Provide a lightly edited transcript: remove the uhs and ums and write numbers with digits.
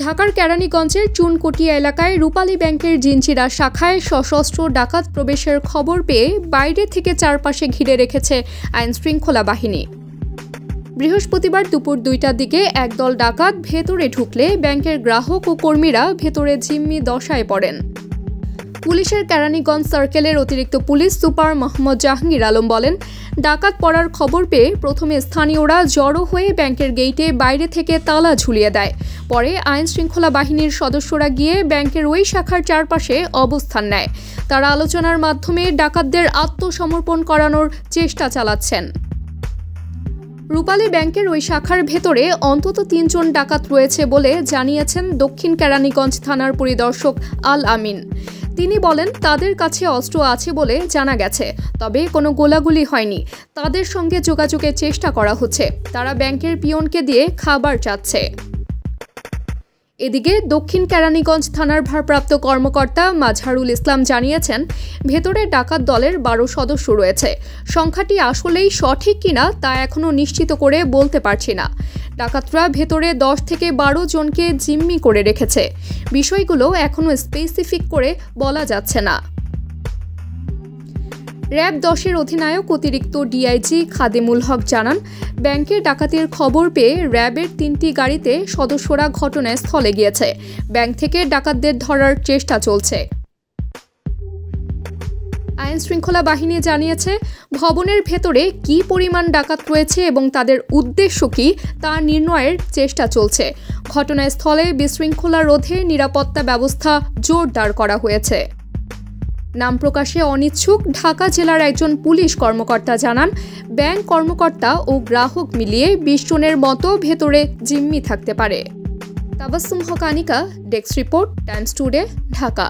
ঢাকার কেরানীগঞ্জের চুনকুটিয়া এলাকায় রূপালী ব্যাংকের জিনচিরা শাখায় সশস্ত্র ডাকাত প্রবেশের খবর পেয়ে বাইরে থেকে চারপাশে ঘিরে রেখেছে আইনশৃঙ্খলা বাহিনী। বৃহস্পতিবার দুপুর ২টার দিকে একদল ডাকাত ভেতরে ঢুকলে ব্যাংকের গ্রাহক ও কর্মীরা ভেতরে জিম্মি দশায় পড়েন। পুলিশের কেরানীগঞ্জ সার্কেলের অতিরিক্ত পুলিশ সুপার মোহাম্মদ জাহাঙ্গীর আলম বলেন, ডাকাত পড়ার খবর পেয়ে প্রথমে স্থানীয়রা জড়ো হয়ে ব্যাংকের গেইটে বাইরে থেকে তালা ঝুলিয়ে দেয়। পরে আইনশৃঙ্খলা বাহিনীর সদস্যরা গিয়ে ব্যাংকের ওই শাখার চারপাশে অবস্থান নেয়। তারা আলোচনার মাধ্যমে ডাকাতদের আত্মসমর্পণ করানোর চেষ্টা চালাচ্ছেন। রূপালী ব্যাংকের ওই শাখার ভেতরে অন্তত ৩ জন ডাকাত রয়েছে বলে জানিয়েছেন দক্ষিণ কেরানীগঞ্জ থানার পরিদর্শক আল আমিন। তিনি বলেন, তাদের কাছে অস্ত্র আছে বলে জানা গেছে, তবে কোনো গোলাগুলি হয়নি। তাদের সঙ্গে যোগাযোগের চেষ্টা করা হচ্ছে। তারা ব্যাংকের পিয়নকে দিয়ে খাবার চাচ্ছে। এদিকে দক্ষিণ কেরানীগঞ্জ থানার ভারপ্রাপ্ত কর্মকর্তা মাজহারুল ইসলাম জানিয়েছেন, ভেতরে ডাকাত দলের ১২ সদস্য রয়েছে। সংখ্যাটি আসলেই সঠিক কিনা তা এখনও নিশ্চিত করে বলতে পারছি না। ডাকাতরা ভেতরে ১০ থেকে ১২ জনকে জিম্মি করে রেখেছে। বিষয়গুলো এখনও স্পেসিফিক করে বলা যাচ্ছে না। র‍্যাব ১০-এর অধিনায়ক অতিরিক্ত ডিআইজি খাদেমুল হক জানান, ব্যাংকে ডাকাতির খবর পেয়ে র‍্যাবের ৩টি গাড়িতে সদস্যরা ঘটনাস্থলে গিয়েছে। ব্যাংক থেকে ডাকাতদের ধরার চেষ্টা চলছে। আইনশৃঙ্খলা বাহিনী জানিয়েছে, ভবনের ভেতরে কী পরিমাণ ডাকাত রয়েছে এবং তাদের উদ্দেশ্য কী তা নির্ণয়ের চেষ্টা চলছে। ঘটনাস্থলে বিশৃঙ্খলা রোধে নিরাপত্তা ব্যবস্থা জোরদার করা হয়েছে। নাম প্রকাশে অনিচ্ছুক ঢাকা জেলার একজন পুলিশ কর্মকর্তা জানান, ব্যাংক কর্মকর্তা ও গ্রাহক মিলিয়ে ২০ জনের মতো ভেতরে জিম্মি থাকতে পারে। Tabassum Haque Anika, desk report, Times Today, Dhaka.